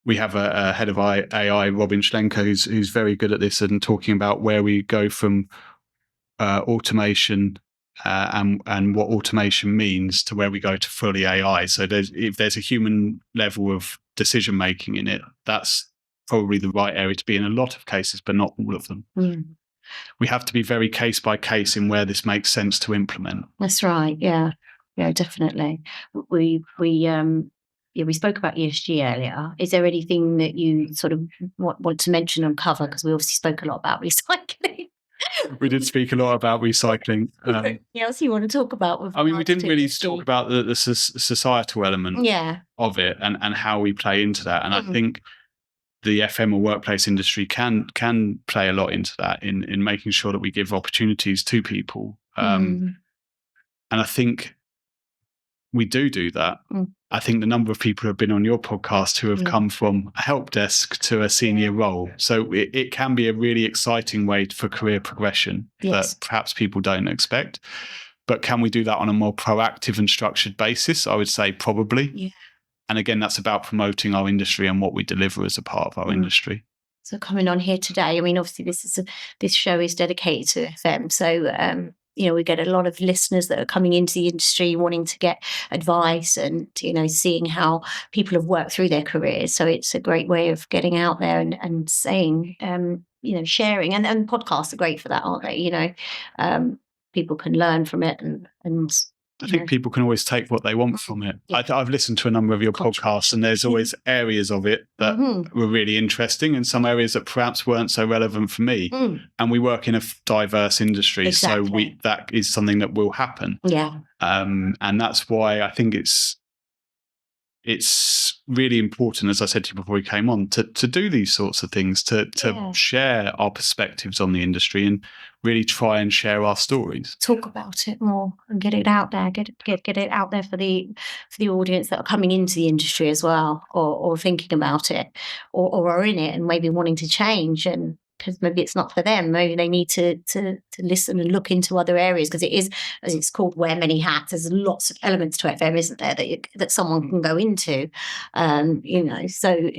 Speaker 2: we have a head of AI, Robin Schlenker, who's very good at this and talking about where we go from automation and what automation means to where we go to fully AI. So if there's a human level of decision making in it, that's probably the right area to be in a lot of cases, but not all of them. We have to be very case by case in where this makes sense to implement.
Speaker 1: That's right. Yeah, definitely. We spoke about ESG earlier. Is there anything that you sort of want to mention and cover? Because we obviously spoke a lot about recycling.
Speaker 2: We did speak a lot about recycling.
Speaker 1: Anything else you want to talk about?
Speaker 2: We didn't really talk about the societal element of it and how we play into that. And I think the FM or workplace industry can play a lot into that in making sure that we give opportunities to people. And I think we do that. I think the number of people who have been on your podcast who have come from a help desk to a senior role. So it can be a really exciting way for career progression that perhaps people don't expect. But can we do that on a more proactive and structured basis? I would say probably.
Speaker 1: Yeah.
Speaker 2: And again, that's about promoting our industry and what we deliver as a part of our industry.
Speaker 1: So coming on here today, I mean, obviously this show is dedicated to FM. So, we get a lot of listeners that are coming into the industry wanting to get advice and, seeing how people have worked through their careers. So it's a great way of getting out there and saying, sharing. And podcasts are great for that, aren't they? People can learn from it and
Speaker 2: I think people can always take what they want from it. Yeah. I've listened to a number of your podcasts, and there's always areas of it that were really interesting and some areas that perhaps weren't so relevant for me. And we work in a diverse industry, so that is something that will happen.
Speaker 1: Yeah.
Speaker 2: And that's why I think it's really important, as I said to you before we came on, to do these sorts of things, to share our perspectives on the industry and really try and share our stories.
Speaker 1: Talk about it more and get it out there. Get it out there for the audience that are coming into the industry as well, or thinking about it, or are in it and maybe wanting to change, and because maybe it's not for them. Maybe they need to listen and look into other areas, because it is, as it's called, wear many hats. There's lots of elements to FM, isn't there, that someone can go into, So,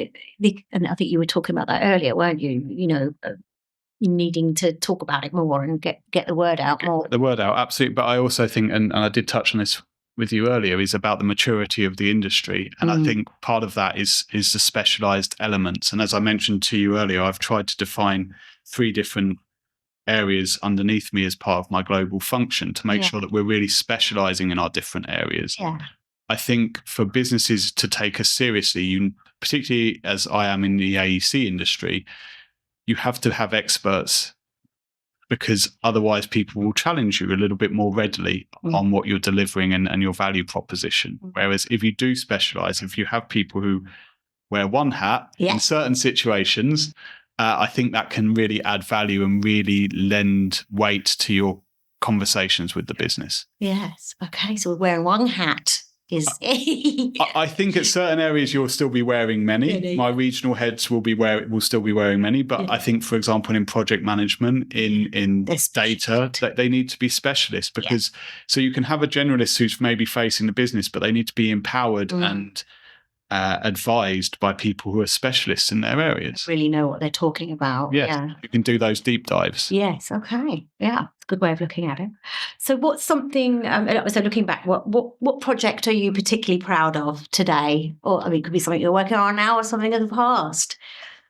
Speaker 1: and I think you were talking about that earlier, weren't you? Needing to talk about it more and get the word out more.
Speaker 2: The word out, absolutely. But I also think, and I did touch on this with you earlier, is about the maturity of the industry. And I think part of that is the specialised elements. And as I mentioned to you earlier, I've tried to define 3 different areas underneath me as part of my global function to make sure that we're really specialising in our different areas.
Speaker 1: Yeah.
Speaker 2: I think for businesses to take us seriously, particularly as I am in the AEC industry, you have to have experts, because otherwise people will challenge you a little bit more readily on what you're delivering and your value proposition. Whereas if you do specialize, if you have people who wear one hat in certain situations, I think that can really add value and really lend weight to your conversations with the business.
Speaker 1: Yes. Okay. So we're wearing one hat.
Speaker 2: I think at certain areas you'll still be wearing many. My regional heads will still be wearing many, but I think, for example, in project management, in data, that they need to be specialists, because so you can have a generalist who's maybe facing the business, but they need to be empowered and advised by people who are specialists in their areas.
Speaker 1: Really know what they're talking about.
Speaker 2: Yes,
Speaker 1: yeah.
Speaker 2: You can do those deep dives.
Speaker 1: Yes. Okay. Yeah. It's a good way of looking at it. So what's something, so looking back, what project are you particularly proud of today? Or, it could be something you're working on now or something in the past.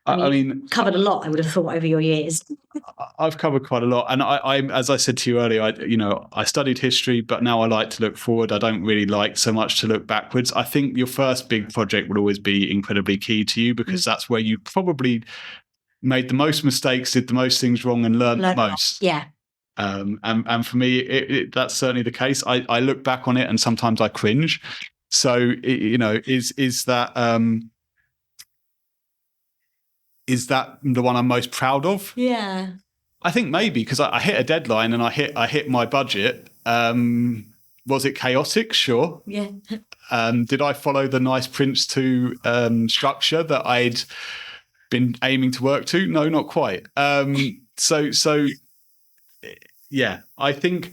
Speaker 1: I mean, covered a lot, I would have thought, over your years.
Speaker 2: I've covered quite a lot. And I as I said to you earlier, I studied history, but now I like to look forward. I don't really like so much to look backwards. I think your first big project would always be incredibly key to you, because that's where you probably made the most mistakes, did the most things wrong, and learned the most.
Speaker 1: Yeah.
Speaker 2: And for me, that's certainly the case. I look back on it and sometimes I cringe. So, is that the one I'm most proud of?
Speaker 1: Yeah.
Speaker 2: I think maybe, because I hit a deadline and I hit my budget. Was it chaotic? Sure.
Speaker 1: Yeah.
Speaker 2: Did I follow the nice Prince 2 structure that I'd been aiming to work to? No, not quite. So yeah, I think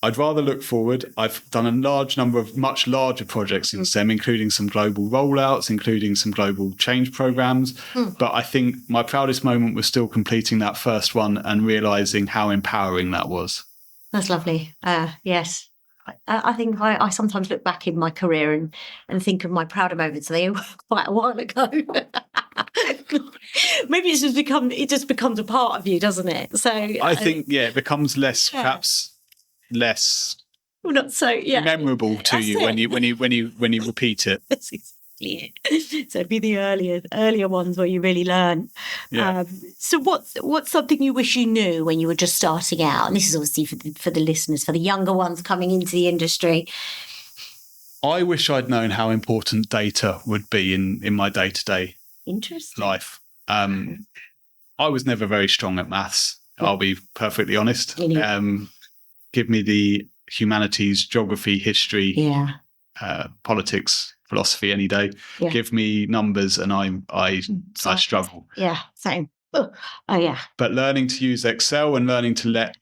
Speaker 2: I'd rather look forward. I've done a large number of much larger projects in STEM, including some global rollouts, including some global change programs. But I think my proudest moment was still completing that first one and realizing how empowering that was.
Speaker 1: That's lovely. Yes. I think I sometimes look back in my career and think of my prouder moments. They were quite a while ago. Maybe it just becomes a part of you, doesn't it? So
Speaker 2: I think, it becomes less, perhaps less
Speaker 1: not so
Speaker 2: memorable to you when you repeat it.
Speaker 1: That's exactly it. So it'd be the earlier ones where you really learn.
Speaker 2: Yeah.
Speaker 1: So what's something you wish you knew when you were just starting out? And this is obviously for the listeners, for the younger ones coming into the industry.
Speaker 2: I wish I'd known how important data would be in my day-to-day life. I was never very strong at maths. I'll be perfectly honest. Give me the humanities, geography, history, politics, philosophy any day. Yeah. Give me numbers and I struggle.
Speaker 1: Yeah, same. Oh yeah.
Speaker 2: But learning to use Excel and learning to let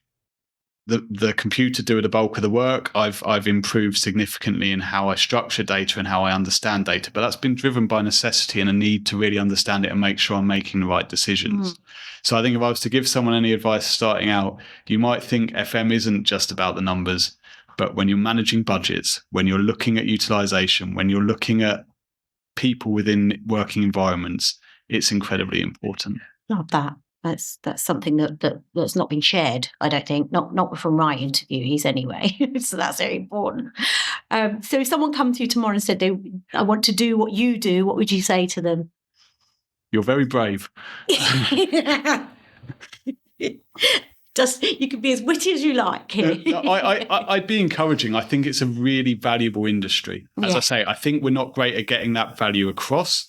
Speaker 2: the computer doing the bulk of the work. I've improved significantly in how I structure data and how I understand data, but that's been driven by necessity and a need to really understand it and make sure I'm making the right decisions. So I think if I was to give someone any advice starting out, you might think FM isn't just about the numbers, but when you're managing budgets, when you're looking at utilization, when you're looking at people within working environments, it's incredibly important.
Speaker 1: Love that. That's something that's not been shared, I don't think, not from my interviewees anyway. So that's very important. So if someone come to you tomorrow and said, I want to do what you do, what would you say to them?
Speaker 2: You're very brave.
Speaker 1: Just, you can be as witty as you like here.
Speaker 2: I'd be encouraging. I think it's a really valuable industry. As I say, I think we're not great at getting that value across.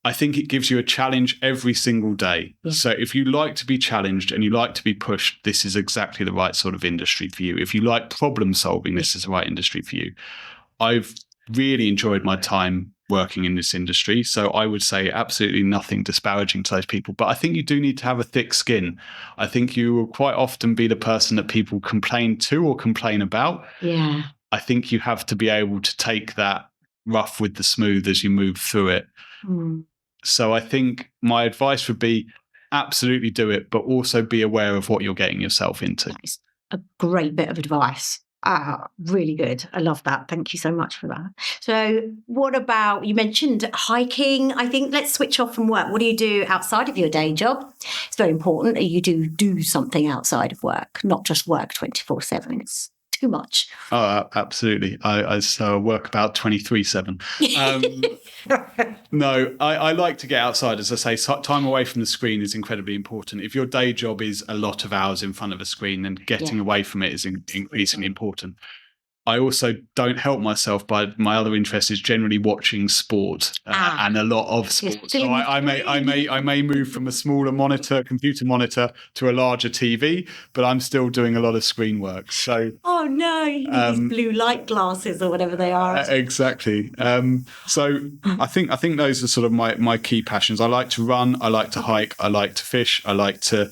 Speaker 2: I think it gives you a challenge every single day. So if you like to be challenged and you like to be pushed, this is exactly the right sort of industry for you. If you like problem solving, this is the right industry for you. I've really enjoyed my time working in this industry. So I would say absolutely nothing disparaging to those people. But I think you do need to have a thick skin. I think you will quite often be the person that people complain to or complain about.
Speaker 1: Yeah.
Speaker 2: I think you have to be able to take that rough with the smooth as you move through it. So I think my advice would be absolutely do it, but also be aware of what you're getting yourself into.
Speaker 1: That's a great bit of advice. Really good. I love that. Thank you so much for that. So what about, you mentioned hiking. I think let's switch off from work. What do you do outside of your day job? It's very important that you do something outside of work, not just work 24/7. It's too much.
Speaker 2: Oh, absolutely. I work about 23/7. No, I like to get outside. As I say, time away from the screen is incredibly important. If your day job is a lot of hours in front of a screen, then getting away from it is increasingly important. I also don't help myself by my other interest is generally watching sport and a lot of sport. So I may move from a smaller computer monitor to a larger TV, but I'm still doing a lot of screen work. So
Speaker 1: oh no, you need these blue light glasses or whatever they are.
Speaker 2: Exactly. So I think those are sort of my key passions. I like to run. I like to hike. I like to fish. I like to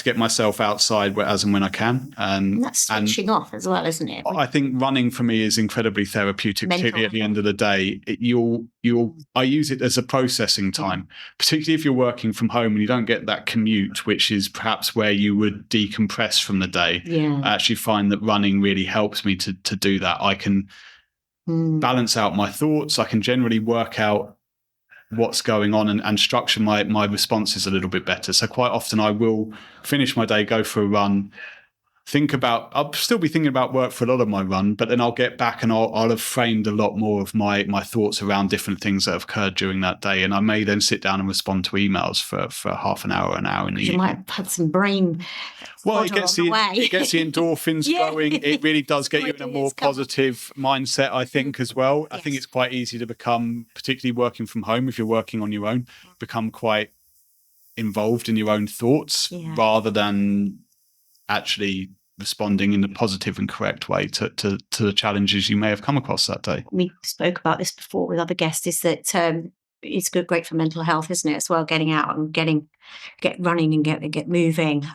Speaker 2: get myself outside as and when I can. And
Speaker 1: that's switching off as well, isn't it?
Speaker 2: I think running for me is incredibly therapeutic, particularly at the end of the day. I use it as a processing time, particularly if you're working from home and you don't get that commute, which is perhaps where you would decompress from the day. I actually find that running really helps me to do that. I can balance out my thoughts. I can generally work out what's going on and structure my responses a little bit better. So quite often I will finish my day, go for a run, I'll still be thinking about work for a lot of my run, but then I'll get back and I'll have framed a lot more of my thoughts around different things that have occurred during that day. And I may then sit down and respond to emails for half an hour in the evening.
Speaker 1: You might have had some brain.
Speaker 2: Well, it gets the endorphins going. It really does get you in a more positive mindset, I think, as well. I think it's quite easy to become, particularly working from home, if you're working on your own, become quite involved in your own thoughts rather than actually responding in a positive and correct way to the challenges you may have come across that day.
Speaker 1: We spoke about this before with other guests, is that it's great for mental health, isn't it, as well, getting out and get running and get moving,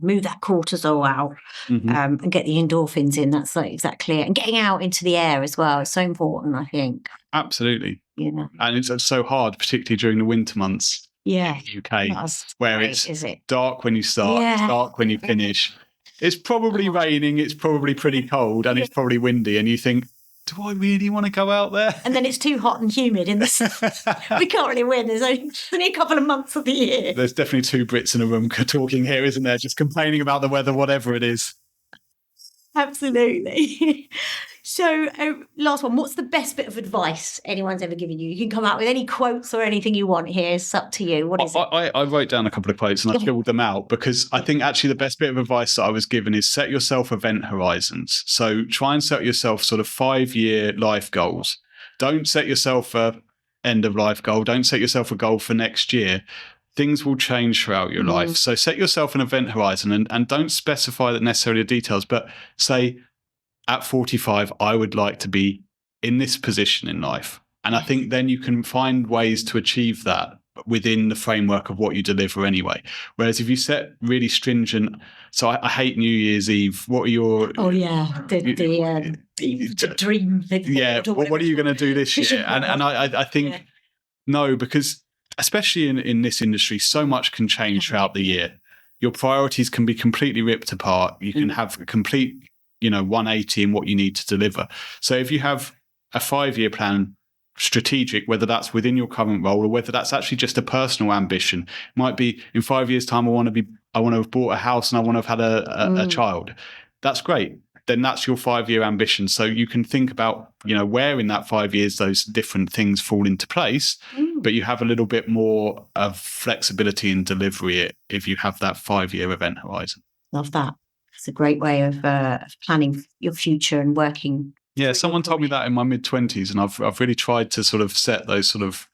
Speaker 1: move that cortisol out and get the endorphins in. That's exactly it. And getting out into the air as well is so important, I think.
Speaker 2: Absolutely. And it's so hard, particularly during the winter months. In the UK, where it's dark when you start, it's dark when you finish. It's probably raining, it's probably pretty cold, and it's probably windy, and you think, do I really want to go out there?
Speaker 1: And then it's too hot and humid in the we can't really win. There's only a couple of months of the year.
Speaker 2: There's definitely two Brits in a room talking here, isn't there? Just complaining about the weather, whatever it is.
Speaker 1: Absolutely. So, last one. What's the best bit of advice anyone's ever given you? You can come out with any quotes or anything you want here. It's up to you. What is it?
Speaker 2: I wrote down a couple of quotes and I filled them out because I think actually the best bit of advice that I was given is set yourself event horizons. So try and set yourself sort of 5-year life goals. Don't set yourself a end of life goal. Don't set yourself a goal for next year. Things will change throughout your life. So set yourself an event horizon and don't specify that necessarily the details, but say, at 45, I would like to be in this position in life. And I think then you can find ways to achieve that within the framework of what you deliver anyway. Whereas if you set really stringent, so I hate New Year's Eve. What are your
Speaker 1: the dream thing?
Speaker 2: Yeah, what are you going to do this year? And I think no, because especially in this industry, so much can change throughout the year. Your priorities can be completely ripped apart. You can have a complete 180 in what you need to deliver. So if you have a 5-year plan, strategic, whether that's within your current role or whether that's actually just a personal ambition, it might be in 5 years' time I want to have bought a house and I want to have had a child. That's great. Then that's your 5-year ambition. So you can think about where in that 5 years those different things fall into place, but you have a little bit more of flexibility in delivery if you have that 5-year event horizon.
Speaker 1: Love that. It's a great way of planning your future and working.
Speaker 2: Yeah, someone told me that in my mid-20s, and I've really tried to sort of set those sort of.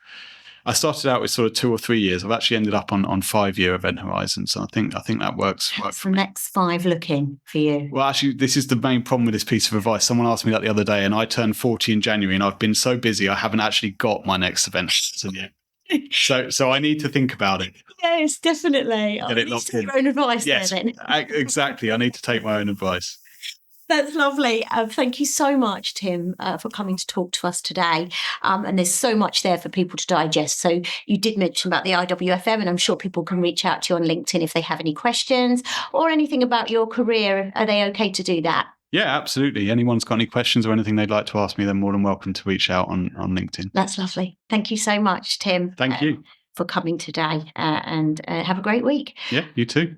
Speaker 2: I started out with sort of 2 or 3 years. I've actually ended up on 5-year event horizons. So I think that works.
Speaker 1: What's the next 5 looking for you?
Speaker 2: Well, actually, this is the main problem with this piece of advice. Someone asked me that the other day, and I turned 40 in January, and I've been so busy I haven't actually got my next event yet. So I need to think about it.
Speaker 1: Yes, definitely.
Speaker 2: Get it locked in.
Speaker 1: Your own advice.
Speaker 2: Yes,
Speaker 1: there, then.
Speaker 2: Exactly. I need to take my own advice.
Speaker 1: That's lovely. Thank you so much, Tim, for coming to talk to us today. And there's so much there for people to digest. So you did mention about the IWFM, and I'm sure people can reach out to you on LinkedIn if they have any questions or anything about your career. Are they okay to do that?
Speaker 2: Yeah, absolutely. Anyone's got any questions or anything they'd like to ask me, they're more than welcome to reach out on LinkedIn.
Speaker 1: That's lovely. Thank you so much, Tim.
Speaker 2: Thank you
Speaker 1: for coming today, and have a great week.
Speaker 2: Yeah, you too.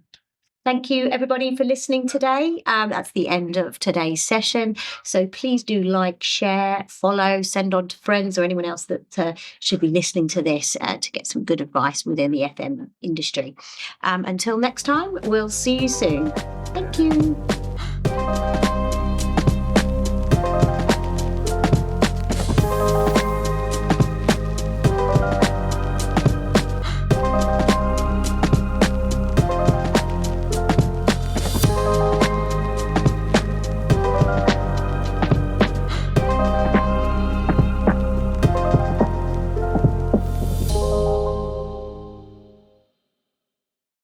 Speaker 1: Thank you, everybody, for listening today. That's the end of today's session. So please do like, share, follow, send on to friends or anyone else that should be listening to this to get some good advice within the FM industry. Until next time, we'll see you soon. Thank you.